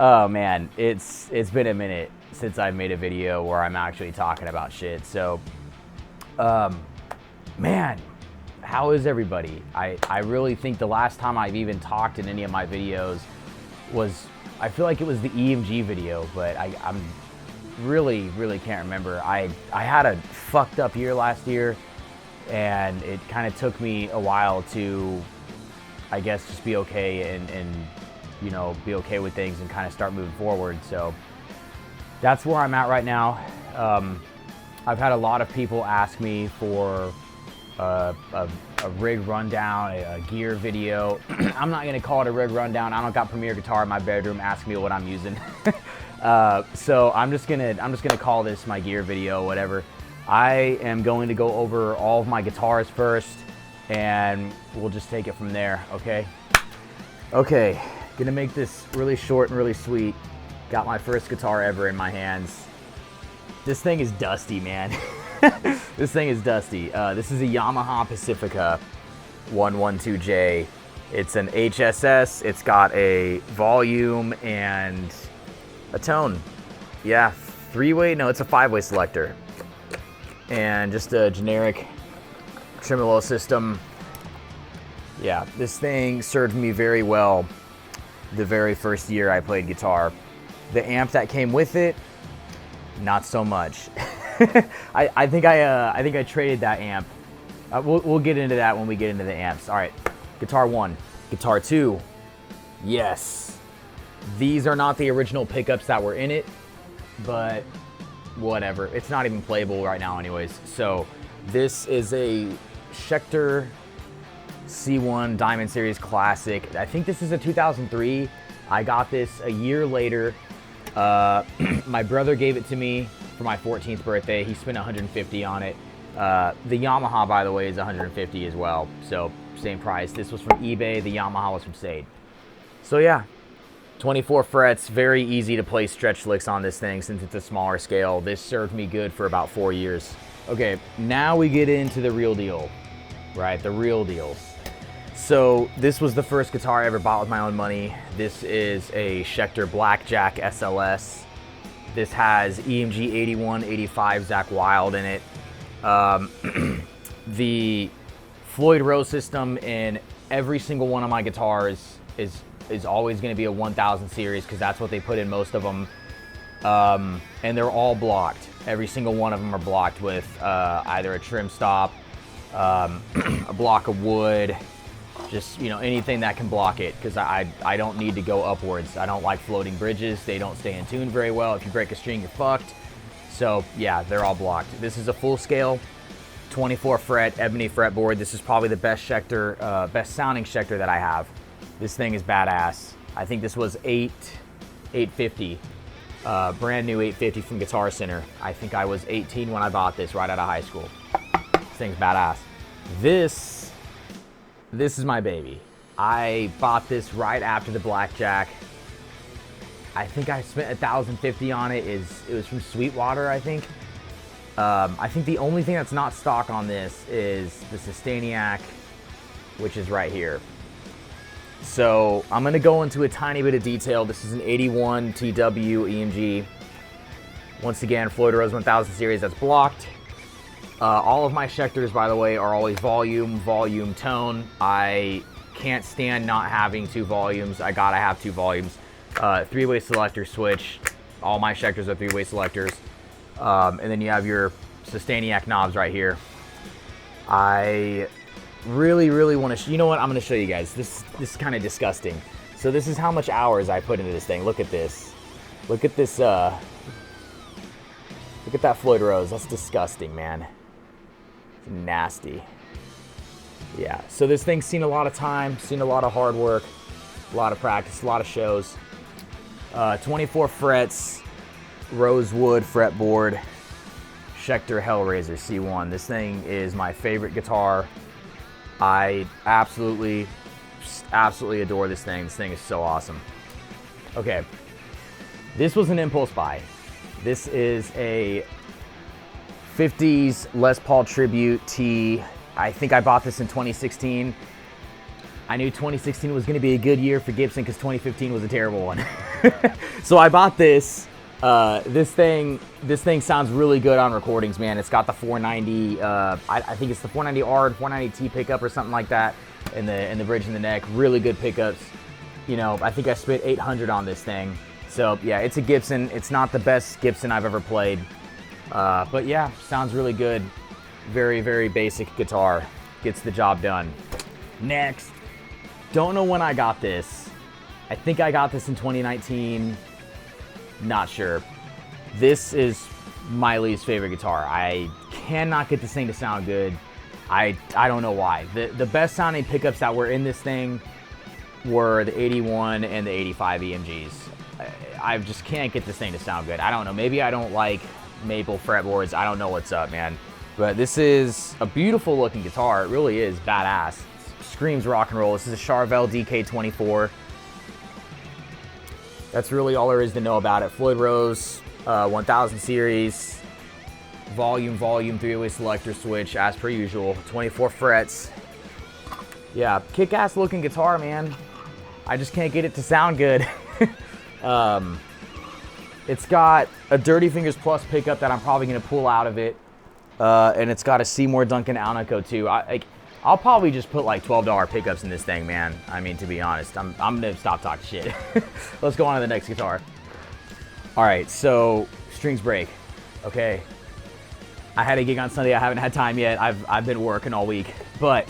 Oh man, it's been a minute since I've made a video where I'm actually talking about shit. So, man, how is everybody? I really think the last time I've even talked in any of my videos was, I feel like it was the EMG video, but I'm really can't remember. I had a fucked up year last year, and it kind of took me a while to, I guess, just be okay and you know, be okay with things and kind of start moving forward. So that's where I'm at right now. I've had a lot of people ask me for a rig rundown, a gear video. I'm not gonna call it a rig rundown. I don't got Premier guitar in my bedroom. Ask me what I'm using. So I'm just gonna call this my gear video, whatever. I am going to go over all of my guitars first, and we'll just take it from there. Okay, gonna make this really short and really sweet. Got my first guitar ever in my hands. This thing is dusty, man. This thing is dusty. This is a Yamaha Pacifica 112J. It's an HSS. It's got a volume and a tone. Yeah, three-way, no, it's a five-way selector. And just a generic tremolo system. Yeah, this thing served me very well the very first year I played guitar. The amp that came with it, not so much. I think I traded that amp. We'll get into that when we get into the amps. All right, guitar one, guitar two. Yes, these are not the original pickups that were in it, but whatever. It's not even playable right now anyways. So this is a Schecter C1 Diamond Series Classic. I think this is a 2003. I got this a year later. My brother gave it to me for my 14th birthday. He spent 150 on it. The Yamaha, by the way, is 150 as well. So same price. This was from eBay. The Yamaha was from Sade. So yeah, 24 frets. Very easy to play stretch licks on this thing since it's a smaller scale. This served me good for about 4 years. Okay, now we get into the real deal, right? The real deals. So this was the first guitar I ever bought with my own money. This is a Schecter Blackjack SLS. This has EMG 81, 85 Zakk Wylde in it. The Floyd Rose system in every single one of my guitars is always going to be a 1000 series because that's what they put in most of them. And they're all blocked. Every single one of them are blocked with either a trim stop, a block of wood, just, you know, anything that can block it, because I don't need to go upwards. I don't like floating bridges. They don't stay in tune very well. If you break a string, you're fucked. So yeah, they're all blocked. This is a full scale 24 fret ebony fretboard. This is probably the best Schecter, best sounding Schecter that I have. This thing is badass. I think this was 850, brand new 850 from Guitar Center. I think I was 18 when I bought this right out of high school. This thing's badass. This is my baby. I bought this right after the Blackjack. I think I spent 1,050 on it. It was from Sweetwater, I think. I think the only thing that's not stock on this is the Sustainiac, which is right here. So I'm gonna go into a tiny bit of detail. This is an 81 TW EMG. Once again, Floyd Rose 1000 series, that's blocked. All of my Schecters, by the way, are always volume, tone. I can't stand not having two volumes. I gotta have two volumes. Three-way selector switch. All my Schecters are three-way selectors. And then you have your Sustainiac knobs right here. I really want to, you know what, I'm going to show you guys. This is kind of disgusting. So this is how much hours I put into this thing. Look at this. Look at this, look at that Floyd Rose. That's disgusting, man. It's nasty. Yeah, so this thing's seen a lot of time, seen a lot of hard work, a lot of practice, a lot of shows. 24 frets, rosewood fretboard, Schecter Hellraiser C1. This thing is my favorite guitar. I absolutely adore this thing. This thing is so awesome. Okay, this was an impulse buy. This is a 50s Les Paul Tribute T. I think I bought this in 2016. I knew 2016 was going to be a good year for Gibson because 2015 was a terrible one. So I bought this. This thing sounds really good on recordings, man. It's got the 490, I think it's the 490R and 490T pickup or something like that in the bridge and the neck. Really good pickups. You know, I think I spent 800 on this thing. So yeah, it's a Gibson. It's not the best Gibson I've ever played. But yeah, sounds really good. Very, very basic guitar. Gets the job done. Next, don't know when I got this. I think I got this in 2019. Not sure. This is my least favorite guitar. I cannot get this thing to sound good. I don't know why. The best sounding pickups that were in this thing were the 81 and the 85 EMGs. I just can't get this thing to sound good. I don't know. Maybe I don't like maple fretboards. I don't know what's up, man. But this is a beautiful looking guitar. It really is badass. It screams rock and roll. This is a Charvel DK24. That's really all there is to know about it. Floyd Rose 1000 series, volume, 3-way selector switch as per usual, 24 frets. Yeah, kick-ass looking guitar, man. I just can't get it to sound good. It's got a Dirty Fingers Plus pickup that I'm probably gonna pull out of it, and it's got a Seymour Duncan Alnico too. I'll probably just put like $12 pickups in this thing, man. I mean, to be honest, I'm gonna stop talking shit. Let's go on to the next guitar. All right, so strings break. Okay, I had a gig on Sunday. I haven't had time yet. I've been working all week, but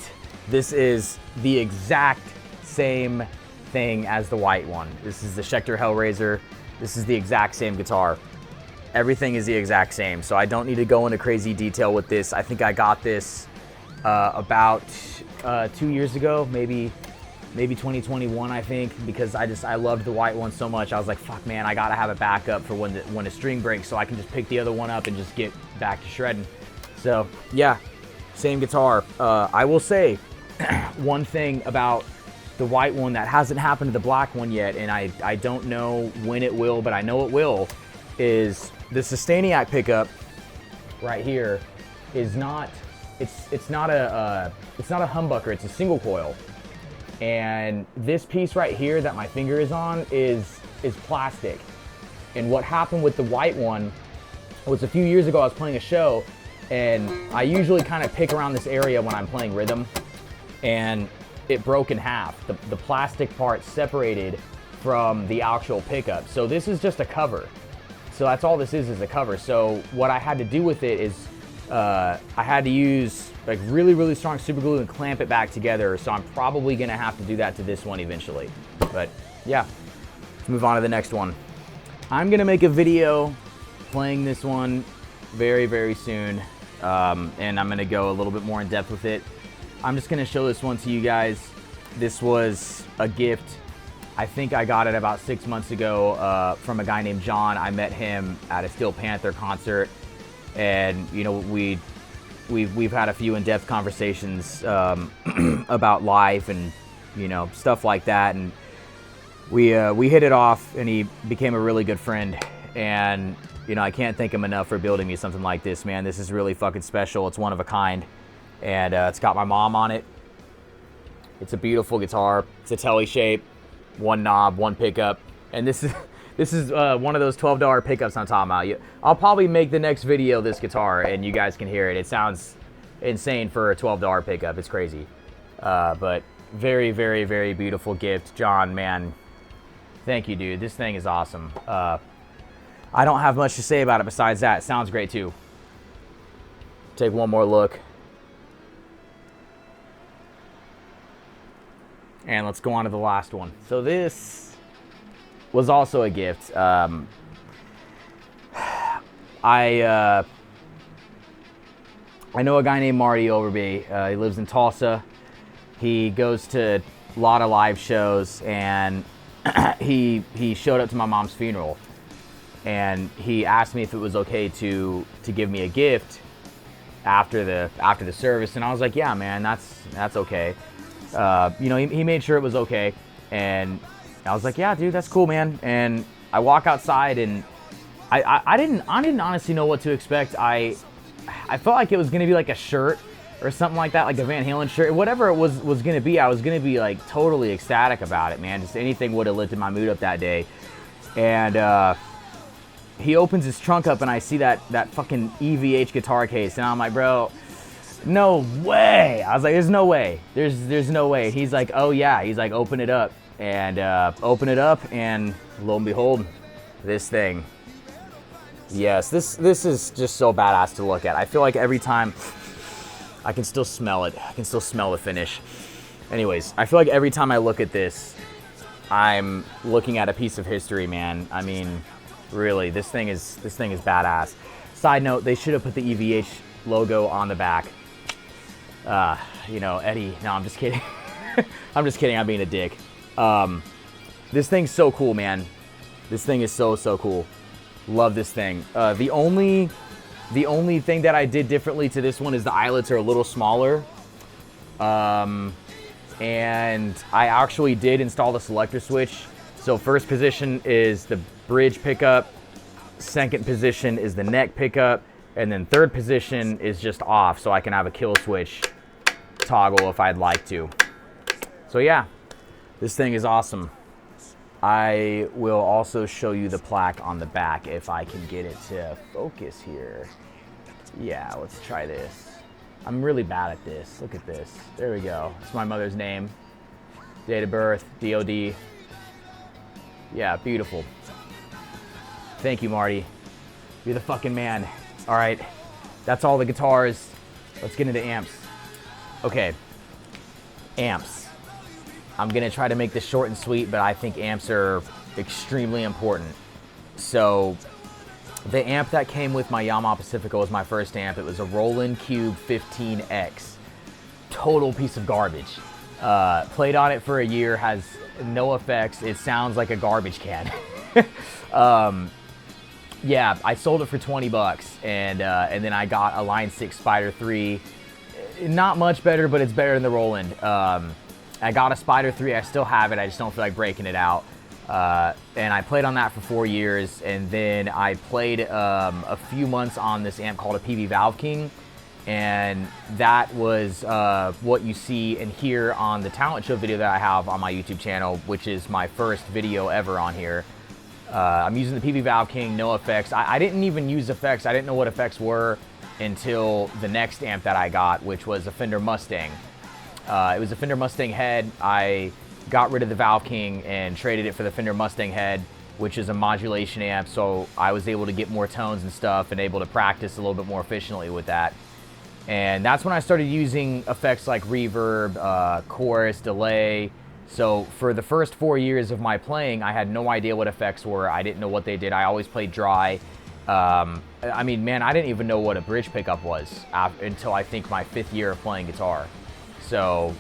this is the exact same thing as the white one. This is the Schecter Hellraiser. This is the exact same guitar. Everything is the exact same, so I don't need to go into crazy detail with this. I think I got this about 2 years ago, maybe 2021, I think, because I loved the white one so much. I was like, fuck, man, I gotta have a backup for when a string breaks so I can just pick the other one up and just get back to shredding. So yeah, same guitar. I will say one thing about the white one that hasn't happened to the black one yet, and I don't know when it will, but I know it will, is the Sustainiac pickup right here is not, it's not a humbucker, it's a single coil. And this piece right here that my finger is on is plastic. And what happened with the white one was a few years ago I was playing a show, and I usually kind of pick around this area when I'm playing rhythm, and it broke in half. The plastic part separated from the actual pickup. So this is just a cover. So that's all this is a cover. So what I had to do with it is I had to use like really, really strong super glue and clamp it back together. So I'm probably gonna have to do that to this one eventually. But yeah, let's move on to the next one. I'm gonna make a video playing this one very, very soon. And I'm gonna go a little bit more in depth with it. I'm just gonna show this one to you guys. This was a gift. I think I got it about 6 months ago from a guy named John. I met him at a Steel Panther concert, and you know we've had a few in-depth conversations about life and you know stuff like that, and we hit it off, and he became a really good friend. And you know I can't thank him enough for building me something like this, man. This is really fucking special. It's one of a kind, and it's got my mom on it. It's a beautiful guitar. It's a telly shape. One knob, one pickup, and this is one of those $12 pickups I'm talking about. I'll probably make the next video this guitar, and you guys can hear it. It sounds insane for a $12 pickup. It's crazy, but very, very, very beautiful gift, John. Man, thank you, dude. This thing is awesome. I don't have much to say about it besides that. It sounds great too. Take one more look. And let's go on to the last one. So this was also a gift. I know a guy named Marty Overby. He lives in Tulsa. He goes to a lot of live shows, and he showed up to my mom's funeral, and he asked me if it was okay to give me a gift after the service, and I was like, yeah, man, that's okay. You know, he made sure it was okay, and I was like, yeah, dude, that's cool, man. And I walk outside, and I didn't honestly know what to expect. I felt like it was gonna be like a shirt, or something like that, like a Van Halen shirt, whatever it was gonna be. I was gonna be like totally ecstatic about it, man. Just anything would have lifted my mood up that day. And he opens his trunk up, and I see that fucking EVH guitar case, and I'm like, bro, no way. I was like, there's no way. There's no way. He's like, oh yeah. He's like, open it up, and open it up, and lo and behold, this thing. Yes, this is just so badass to look at. I feel like every time I can still smell it. I can still smell the finish. Anyways, I feel like every time I look at this, I'm looking at a piece of history, man. I mean, really, this thing is badass. Side note, they should have put the EVH logo on the back. You know, Eddie. No, I'm just kidding. I'm just kidding. I'm being a dick. This thing's so cool, man. This thing is so cool. Love this thing. The only thing that I did differently to this one is the eyelets are a little smaller. And I actually did install the selector switch. So first position is the bridge pickup, second position is the neck pickup, and then third position is just off, so I can have a kill switch toggle if I'd like to. So yeah, this thing is awesome. I will also show you the plaque on the back if I can get it to focus here. Yeah, let's try this. I'm really bad at this. Look at this. There we go. It's my mother's name, date of birth, DOD. Yeah, beautiful. Thank you, Marty. You're the fucking man. All right, that's all the guitars. Let's get into amps. Okay, amps. I'm gonna try to make this short and sweet, but I think amps are extremely important. So the amp that came with my Yamaha Pacifica was my first amp. It was a Roland Cube 15X. Total piece of garbage. Played on it for a year, has no effects. It sounds like a garbage can. Yeah, I sold it for 20 bucks, and then I got a Line 6 Spider 3. Not much better, but it's better than the Roland. I got a Spider 3, I still have it, I just don't feel like breaking it out. And I played on that for 4 years, and then I played a few months on this amp called a PV Valve King, and that was what you see and hear on the talent show video that I have on my YouTube channel, which is my first video ever on here. I'm using the PV Valve King, no effects. I didn't even use effects. I didn't know what effects were until the next amp that I got, which was a Fender Mustang. It was a Fender Mustang head. I got rid of the Valve King and traded it for the Fender Mustang head, which is a modulation amp, so I was able to get more tones and stuff and able to practice a little bit more efficiently with that. And that's when I started using effects like reverb, chorus, delay. So for the first 4 years of my playing, I had no idea what effects were. I didn't know what they did. I always played dry. I mean, man, I didn't even know what a bridge pickup was until I think my 5th year of playing guitar. So,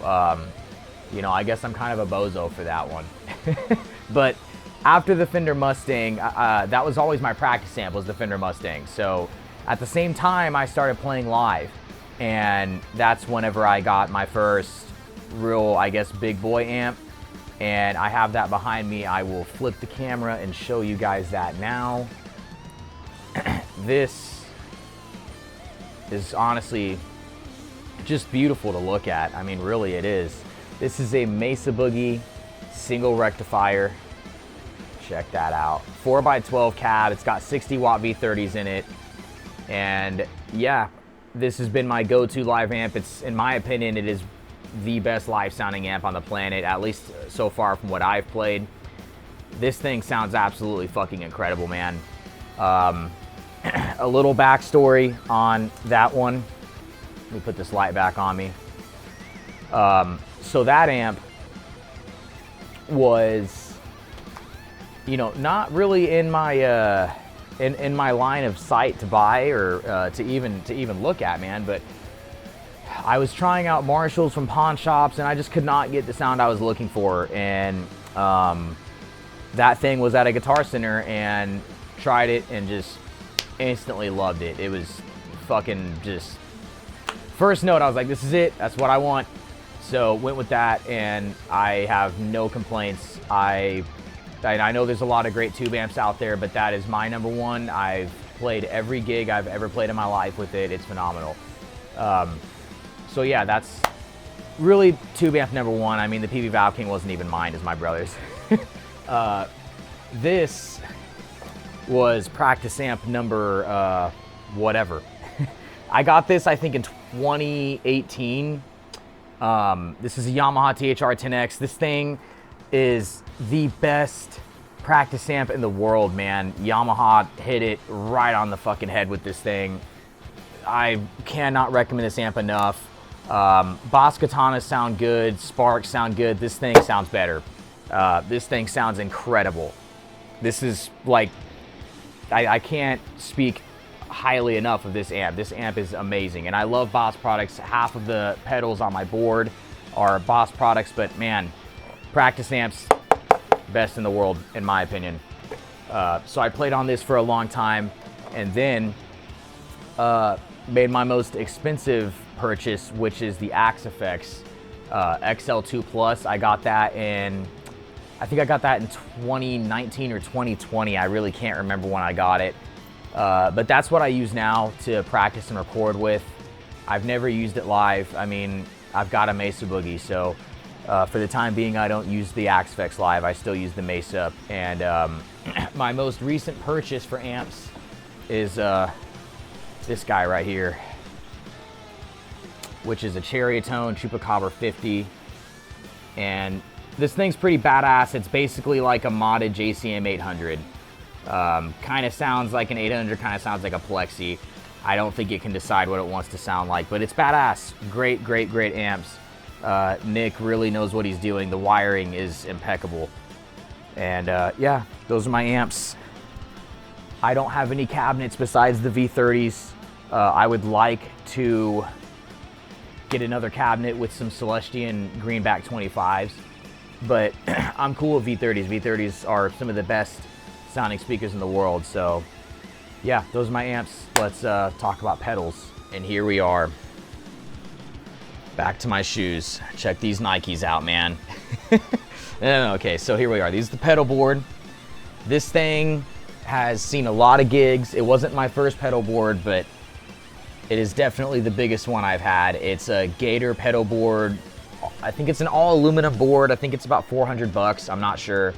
you know, I guess I'm kind of a bozo for that one. But after the Fender Mustang, that was always my practice amp, was the Fender Mustang. So at the same time, I started playing live. And that's whenever I got my first real, I guess, big boy amp. And I have that behind me. I will flip the camera and show you guys that now. This is honestly just beautiful to look at. I mean, really it is. This is a Mesa Boogie single rectifier. Check that out. 4x12 cab. It's got 60 watt V30s in it. And yeah, this has been my go-to live amp. It's, in my opinion, it is the best live sounding amp on the planet, at least so far from what I've played. This thing sounds absolutely fucking incredible, man. A little backstory on that one. Let me put this light back on me. So that amp was, you know, not really in my in my line of sight to buy or to even look at, man. But I was trying out Marshalls from pawn shops, and I just could not get the sound I was looking for. And that thing was at a Guitar Center, and tried it and just instantly loved it. It was fucking just first note. I was like, this is it. That's what I want. So went with that, and I have no complaints. I know there's a lot of great tube amps out there, but that is my number one. I've played every gig I've ever played in my life with it. It's phenomenal. So yeah, that's really tube amp number one. I mean, the PV Valve King wasn't even mine, as my brother's. This was practice amp number whatever. I got this, I think, in 2018. This is a Yamaha THR10X. This thing is the best practice amp in the world, man. Yamaha hit it right on the fucking head with this thing. I cannot recommend this amp enough. Boss katanas sound good, sparks sound good. This thing sounds better. This thing sounds incredible. This is like, I can't speak highly enough of this amp. This amp is amazing, and I love Boss products. Half of the pedals on my board are Boss products, but man, practice amps, best in the world, in my opinion. So I played on this for a long time, and then made my most expensive purchase, which is the Axe Effects XL2 Plus. I got that in, I think I got that in 2019 or 2020. I really can't remember when I got it. But that's what I use now to practice and record with. I've never used it live. I mean, I've got a Mesa Boogie, so for the time being, I don't use the Axe Effects live. I still use the Mesa. And my most recent purchase for amps is this guy right here, which is a Ceriatone Chupacabra 50. And this thing's pretty badass. It's basically like a modded JCM 800. Kind of sounds like an 800, kind of sounds like a Plexi. I don't think it can decide what it wants to sound like, but it's badass. Great, great, great amps. Nick really knows what he's doing. The wiring is impeccable. And yeah, those are my amps. I don't have any cabinets besides the V30s. I would like to get another cabinet with some Celestian Greenback 25s, but I'm cool with V30s. V30s are some of the best sounding speakers in the world. So yeah, those are my amps. Let's talk about pedals. And here we are. Back to my shoes. Check these Nikes out, man. Okay, so here we are. These are the pedal board. This thing has seen a lot of gigs. It wasn't my first pedal board, but it is definitely the biggest one I've had. It's a Gator pedal board. I think it's an all aluminum board. I think it's about 400 bucks. I'm not sure.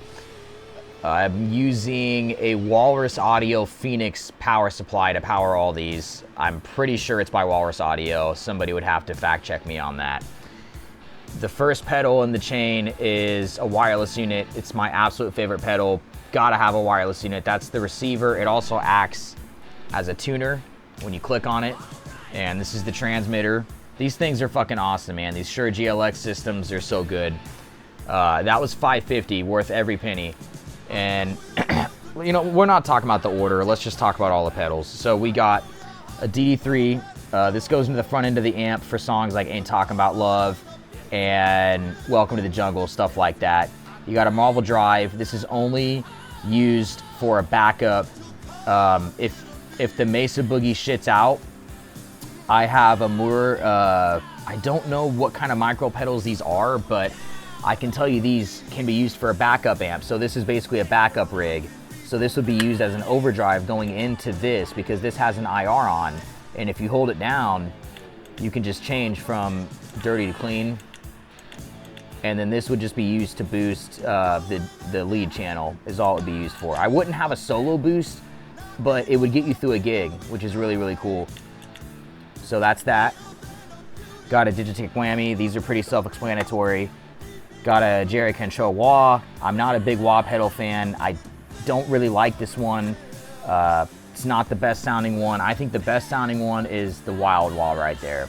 I'm using a Walrus Audio Phoenix power supply to power all these. I'm pretty sure it's by Walrus Audio. Somebody would have to fact check me on that. The first pedal in the chain is a wireless unit. It's my absolute favorite pedal. Gotta have a wireless unit. That's the receiver. It also acts as a tuner when you click on it. And this is the transmitter. These things are fucking awesome, man. These Shure GLX systems are so good. That was $550, worth every penny. And you know, we're not talking about the order. Let's just talk about all the pedals. So we got a DD3. This goes into the front end of the amp for songs like Ain't Talking About Love and Welcome to the Jungle, stuff like that. You got a Marvel Drive. This is only used for a backup. If the Mesa Boogie shits out, I have a Moore. I don't know what kind of micro pedals these are, but I can tell you these can be used for a backup amp. So this is basically a backup rig. So this would be used as an overdrive going into this, because this has an IR on. And if you hold it down, you can just change from dirty to clean. And then this would just be used to boost the lead channel is all it would be used for. I wouldn't have a solo boost, but it would get you through a gig, which is really, really cool. So that's that. Got a Digitech whammy. These are pretty self-explanatory. Got a Jerry Cantrell wah. I'm not a big wah pedal fan. I don't really like this one. It's not the best sounding one. I think the best sounding one is the Wild Wah right there.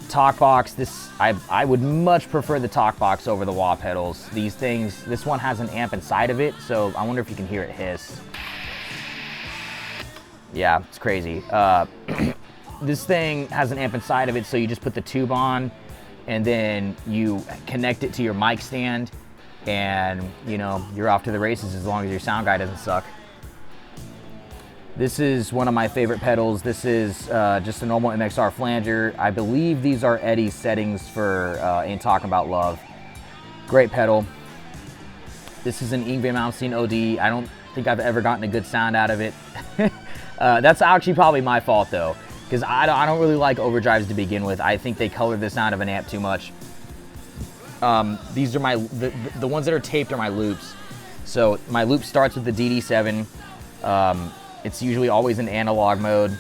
Talkbox, I would much prefer the Talkbox over the wah pedals. These things, this one has an amp inside of it, so I wonder if you can hear it hiss. Yeah, it's crazy. This thing has an amp inside of it, so you just put the tube on and then you connect it to your mic stand, and you know, you're off to the races as long as your sound guy doesn't suck. This is one of my favorite pedals. This is just a normal MXR flanger. I believe these are Eddie's settings for Ain't Talking About Love. Great pedal. This is an Yngwie Malmsteen OD. I don't think I've ever gotten a good sound out of it. That's actually probably my fault though. because I don't really like overdrives to begin with. I think they color the sound of an amp too much. These are the ones that are taped are my loops. So my loop starts with the DD7. It's usually always in analog mode,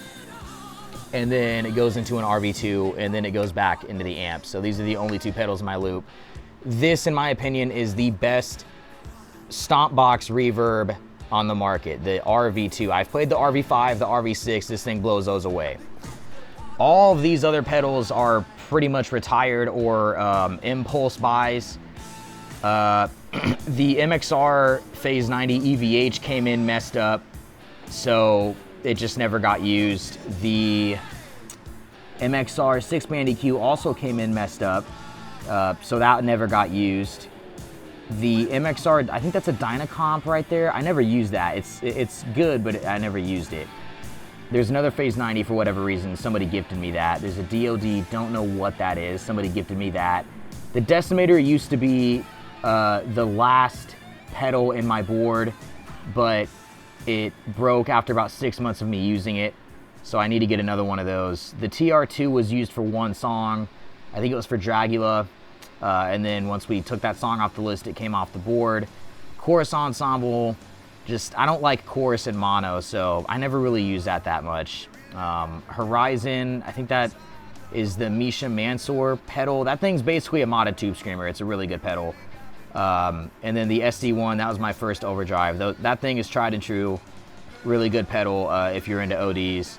and then it goes into an RV2, and then it goes back into the amp. So these are the only 2 pedals in my loop. This, in my opinion, is the best stomp box reverb on the market, the RV2. I've played the RV5, the RV6, this thing blows those away. All of these other pedals are pretty much retired or impulse buys. The MXR Phase 90 EVH came in messed up, so it just never got used. The MXR 6-band EQ also came in messed up, so that never got used. The MXR, I think that's a Dynacomp right there. I never used that. It's good, but I never used it. There's another Phase 90 for whatever reason. Somebody gifted me that. There's a DOD, don't know what that is. Somebody gifted me that. The Decimator used to be the last pedal in my board, but it broke after about 6 months of me using it, so I need to get another one of those. The TR2 was used for one song. I think it was for Dragula, and then once we took that song off the list, it came off the board. Chorus ensemble, just, I don't like chorus and mono, so I never really use that much. Horizon, I think that is the Misha Mansour pedal. That thing's basically a modded tube screamer. It's a really good pedal. And then the SD1, that was my first overdrive. That thing is tried and true, really good pedal if you're into ODs.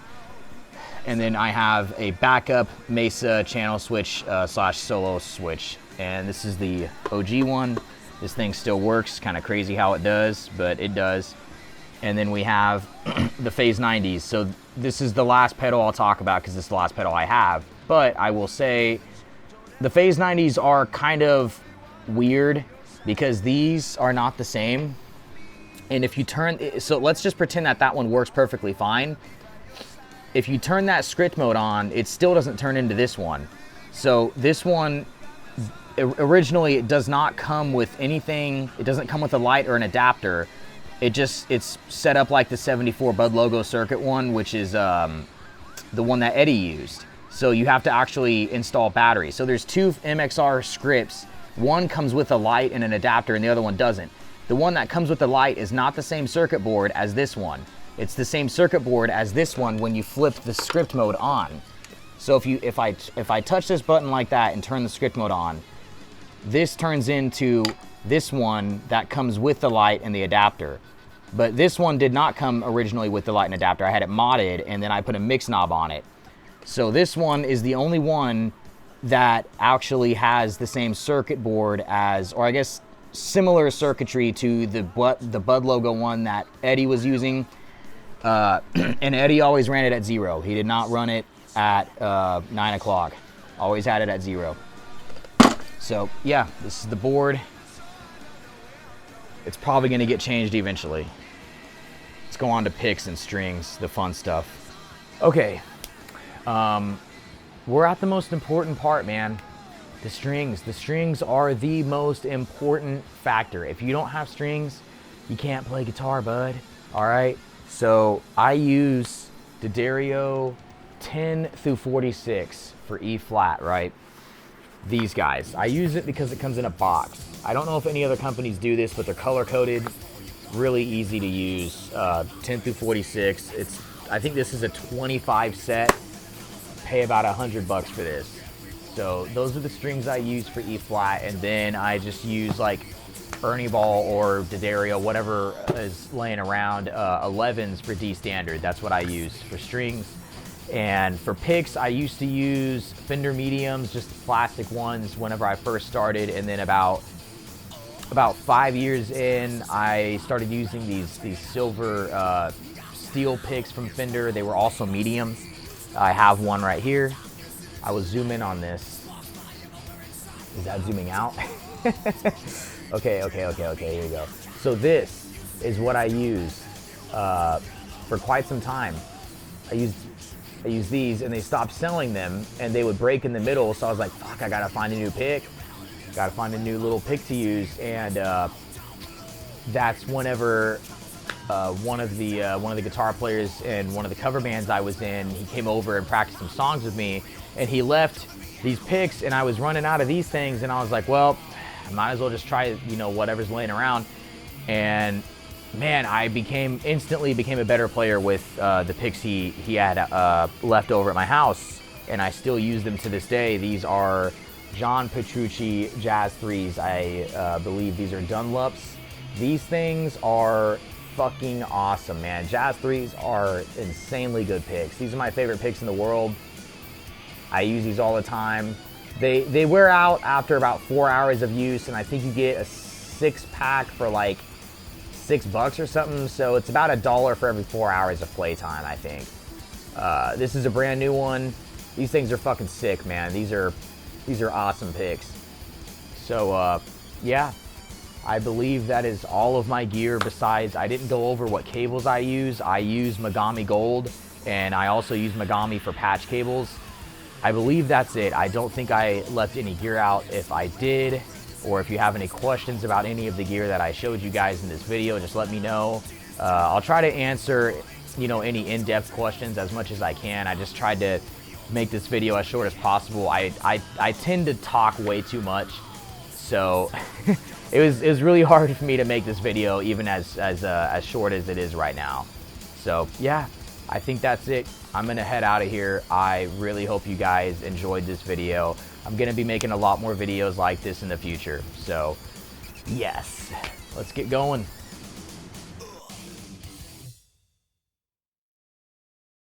And then I have a backup Mesa channel switch slash solo switch. And this is the OG one. This thing still works, kind of crazy how it does, but it does. And then we have the Phase 90s. So this is the last pedal I'll talk about because this is the last pedal I have. But I will say the Phase 90s are kind of weird because these are not the same. And if you turn, so let's just pretend that one works perfectly fine. If you turn that script mode on, it still doesn't turn into this one. So this one, originally it does not come with anything. It doesn't come with a light or an adapter. It's set up like the 74 Bud Logo circuit one, which is the one that Eddie used. So you have to actually install batteries. So there's 2 MXR scripts. One comes with a light and an adapter, and the other one doesn't. The one that comes with the light is not the same circuit board as this one. It's the same circuit board as this one when you flip the script mode on. So if I touch this button like that and turn the script mode on, this turns into this one that comes with the light and the adapter. But this one did not come originally with the light and adapter. I had it modded, and then I put a mix knob on it. So this one is the only one that actually has the same circuit board as, or I guess similar circuitry to the Bud Logo one that Eddie was using. And Eddie always ran it at 0. He did not run it at 9 o'clock. Always had it at 0. So yeah, this is the board. It's probably going to get changed eventually. Let's go on to picks and strings, the fun stuff. Okay. We're at the most important part, man. The strings. The strings are the most important factor. If you don't have strings, you can't play guitar, bud. All right? So I use the D'Addario 10 through 46 for E flat, right? These guys. I use it because it comes in a box. I don't know if any other companies do this, but they're color-coded. Really easy to use. 10 through 46. I think this is a 25 set. Pay about $100 for this. So those are the strings I use for E flat, and then I just use like Ernie Ball or D'Addario, whatever is laying around, 11s for D standard. That's what I use for strings. And for picks, I used to use Fender mediums, just plastic ones whenever I first started, and then about 5 years in, I started using these silver steel picks from Fender. They were also mediums. I have one right here. I will zoom in on this. Is that zooming out? Okay, here you go. So this is what I used for quite some time. I used these, and they stopped selling them, and they would break in the middle, so I was like, fuck, I gotta find a new pick. Gotta find a new little pick to use, and that's whenever one of the guitar players in one of the cover bands I was in, he came over and practiced some songs with me, and he left these picks, and I was running out of these things, and I was like, well, I might as well just try, whatever's laying around. And man, I instantly became a better player with the picks he had left over at my house, and I still use them to this day. These are John Petrucci Jazz 3s. I believe these are Dunlops. These things are fucking awesome, man. Jazz 3s are insanely good picks. These are my favorite picks in the world. I use these all the time. They wear out after about 4 hours of use, and I think you get a 6-pack for like $6 or something. So it's about $1 for every 4 hours of playtime, I think. This is a brand new one. These things are fucking sick, man. These are awesome picks. So yeah, I believe that is all of my gear. Besides, I didn't go over what cables I use. I use Megami Gold, and I also use Megami for patch cables. I believe that's it. I don't think I left any gear out. If I did, or if you have any questions about any of the gear that I showed you guys in this video, just let me know. I'll try to answer, any in-depth questions as much as I can. I just tried to make this video as short as possible. I tend to talk way too much, so it was really hard for me to make this video even as short as it is right now. So yeah, I think that's it. I'm gonna head out of here. I really hope you guys enjoyed this video. I'm gonna be making a lot more videos like this in the future. So yes, let's get going.